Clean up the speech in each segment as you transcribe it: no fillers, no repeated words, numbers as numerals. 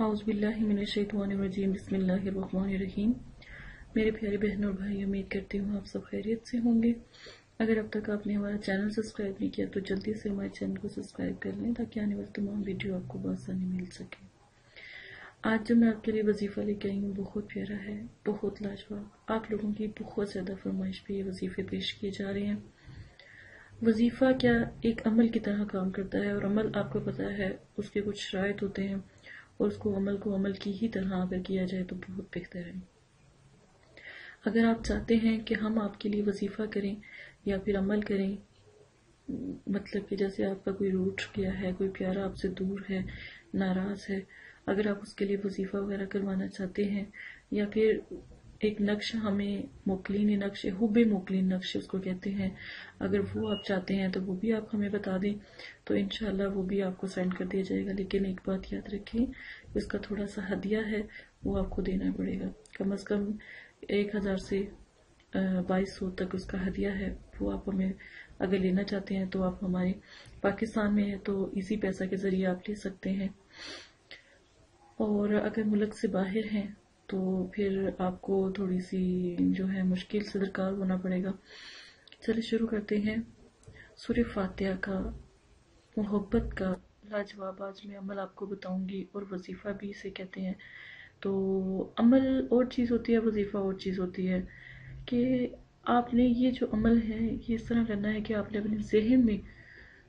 औज़ु बिल्लाहि मिनश्शैतानिर्रजीम बिस्मिल्लाहिर्रहमानिर्रहीम। मेरे प्यारे बहनों और भाई, उम्मीद करती हूँ आप सब खैरियत से होंगे। अगर अब तक आपने हमारा चैनल सब्सक्राइब नहीं किया तो जल्दी से हमारे चैनल को सब्सक्राइब कर लें ताकि आने वाली तमाम वीडियो आपको बआसानी मिल सके। आज जो मैं आपके लिए वजीफ़ा लेके आई हूँ बहुत प्यारा है, बहुत लाजवाब। आप लोगों की बहुत ज़्यादा फरमाइश पे ये वजीफ़े पेश किए जा रहे हैं। वजीफ़ा क्या एक अमल की तरह काम करता है, और अमल आपको पता है उसके कुछ शराइत होते हैं, और उसको अमल की ही तरह अगर किया जाए तो बहुत बेहतर है। अगर आप चाहते हैं कि हम आपके लिए वजीफ़ा करें या फिर अमल करें, मतलब कि जैसे आपका कोई रूठ गया है, कोई प्यारा आपसे दूर है, नाराज़ है, अगर आप उसके लिए वजीफ़ा वगैरह करवाना चाहते हैं, या फिर एक नक्श हमें मोकलीन नक्श, हुबे मोकलीन नक्श उसको कहते हैं, अगर वो आप चाहते हैं तो वो भी आप हमें बता दें तो इंशाल्लाह वो भी आपको सेंड कर दिया जाएगा। लेकिन एक बात याद रखें, इसका थोड़ा सा हदिया है वो आपको देना पड़ेगा। कम से कम 1000 से 2200 तक उसका हदिया है। वो आप हमें अगर लेना चाहते हैं तो आप हमारे पाकिस्तान में है तो इजी पैसा के जरिए आप ले सकते हैं, और अगर मुल्क से बाहर हैं तो फिर आपको थोड़ी सी जो है मुश्किल से दरकार होना पड़ेगा। चलिए शुरू करते हैं। सूरह फातिहा का मोहब्बत का लाजवाब आज मैं अमल आपको बताऊंगी, और वजीफ़ा भी इसे कहते हैं। तो अमल और चीज़ होती है, वजीफ़ा और चीज़ होती है। कि आपने ये जो अमल है ये इस तरह करना है कि आपने अपने जहन में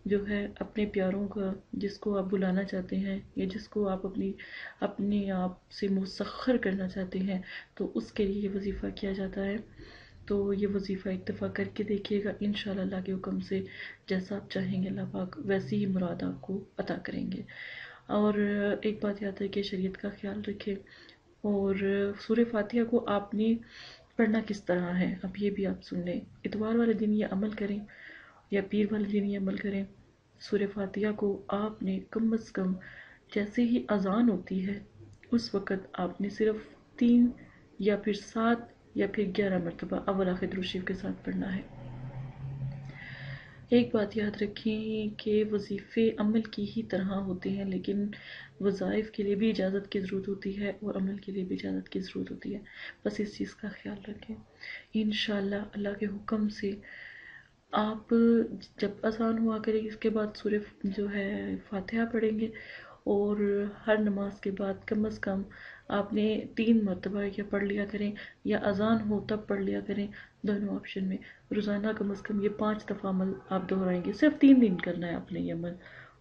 जो है अपने प्यारों का, जिसको आप बुलाना चाहते हैं या जिसको आप अपने आप से मुसख्खर करना चाहते हैं, तो उसके लिए ये वजीफ़ा किया जाता है। तो ये वजीफ़ा एक दफ़ा करके देखिएगा, इंशाअल्लाह अल्लाह के हुक्म से जैसा आप चाहेंगे अल्लाह पाक वैसी ही मुराद आपको अता करेंगे। और एक बात याद है कि शरीयत का ख्याल रखें। और सूरह फातिहा को आपने पढ़ना किस तरह है, अब ये भी आप सुन लें। इतवार वाले दिन ये अमल करें या पीर वाले दिन ये अमल करें। सूरह फातिहा को आपने कम से कम जैसे ही अजान होती है उस वक़्त आपने सिर्फ 3 या फिर 7 या फिर 11 मरतबा अव्वल आखिर दुरूद शरीफ के साथ पढ़ना है। एक बात याद रखें कि वजीफ़े अमल की ही तरह होते हैं, लेकिन वज़ाइफ के लिए भी इजाज़त की ज़रूरत होती है और अमल के लिए भी इजाज़त की ज़रूरत होती है। बस इस चीज़ का ख्याल रखें। इंशाअल्लाह अल्लाह के हुक्म से आप जब अज़ान हुआ करेगी इसके बाद सूरह जो है फातिहा पढ़ेंगे, और हर नमाज के बाद कम से कम आपने 3 मरतबा या पढ़ लिया करें या अज़ान हो तब पढ़ लिया करें। दोनों ऑप्शन में रोज़ाना कम से कम ये 5 दफ़ा अमल आप दोहराएंगे। सिर्फ 3 दिन करना है आपने ये अमल,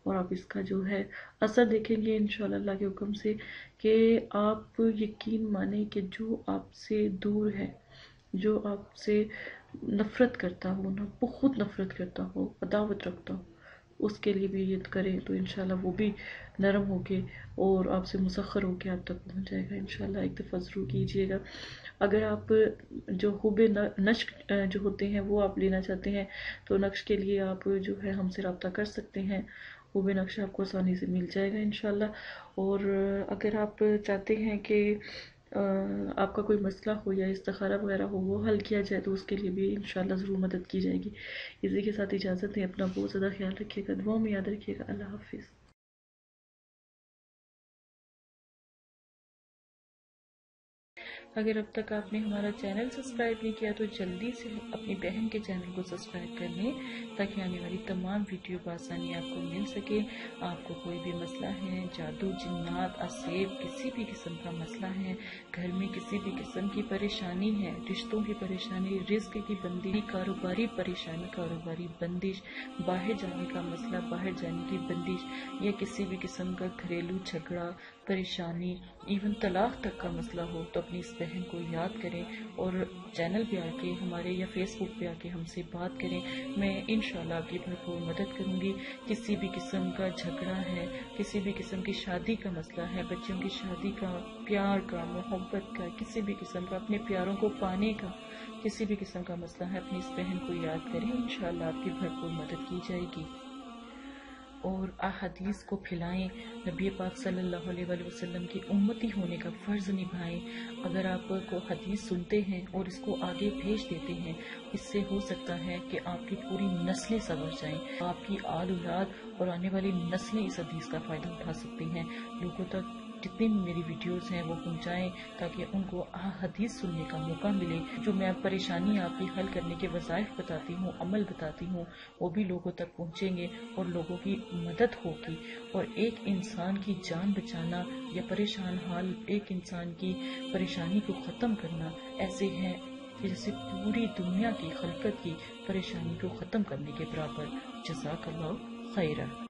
और आप इसका जो है असर देखेंगे इंशाअल्लाह अल्लाह के हुक्म से, कि आप यकीन माने कि जो आपसे दूर है, जो आपसे नफ़रत करता हो ना, बहुत नफ़रत करता हो, अदावत रखता हो, उसके लिए भी ये करें तो इंशाल्लाह वो भी नरम होके और आपसे मुसख्खर होके आप तक पहुंच जाएगा। इंशाल्लाह एक दफ़ा ज़रूर कीजिएगा। अगर आप जो हुबे नक्श जो होते हैं वो आप लेना चाहते हैं तो नक्श के लिए आप जो है हमसे रब्ता कर सकते हैं। हुबे नक्श आपको आसानी से मिल जाएगा इंशाल्लाह। और अगर आप चाहते हैं कि आपका कोई मसला हो या इस्तिखारा वगैरह हो वो हल किया जाए तो उसके लिए भी इंशाल्लाह ज़रूर मदद की जाएगी। इसी के साथ इजाज़त है। अपना बहुत ज़्यादा ख्याल रखिएगा, दुआओं में याद रखिएगा। अल्लाह हाफिज़। अगर अब तक आपने हमारा चैनल सब्सक्राइब नहीं किया तो जल्दी से अपनी बहन के चैनल को सब्सक्राइब कर लें ताकि आने वाली तमाम वीडियो बआसानी आपको मिल सके। आपको कोई भी मसला है, जादू जिन्नात असेब किसी भी किस्म का मसला है, घर में किसी भी किस्म की परेशानी है, रिश्तों की परेशानी, रिस्क की बंदी, कारोबारी परेशानी, कारोबारी बंदिश, बाहर जाने का मसला, बाहर जाने की बंदिश, या किसी भी किस्म का घरेलू झगड़ा, परेशानी, इवन तलाक तक का मसला हो तो अपनी इस बहन को याद करें और चैनल पे आके हमारे या फेसबुक पे आके हमसे बात करें। मैं इंशाल्लाह आपकी भरपूर मदद करूंगी। किसी भी किस्म का झगड़ा है, किसी भी किस्म की शादी का मसला है, बच्चों की शादी का, प्यार का, मोहब्बत का, किसी भी किस्म का अपने प्यारों को पाने का किसी भी किस्म का मसला है, अपनी इस बहन को याद करें। इंशाल्लाह आपकी भरपूर मदद की जाएगी। और अहादीस को फैलाएं, नबी पाक सल्लल्लाहु अलैहि वसल्लम की उम्मती होने का फ़र्ज़ निभाएं। अगर आप को हदीस सुनते हैं और इसको आगे भेज देते हैं, इससे हो सकता है कि आपकी पूरी नस्लें संवर जाएं, आपकी आल औलाद और आने वाली नस्लें इस हदीस का फ़ायदा उठा सकती हैं, लोगों तक جتنی بھی میری ویڈیوز ہیں وہ پہنچائیں تاکہ ان کو حدیث سننے کا موقع ملے. جو میں پریشانی آپ کی حل کرنے کے وظائف بتاتی ہوں، عمل بتاتی ہوں، وہ بھی لوگوں تک پہنچیں گے اور لوگوں کی مدد ہوگی. اور ایک انسان کی جان بچانا یا پریشان حال ایک انسان کی پریشانی کو ختم کرنا ایسے ہے جیسے پوری دنیا کی خلقت کی پریشانی کو ختم کرنے کے برابر. جزاک اللہ خیرہ.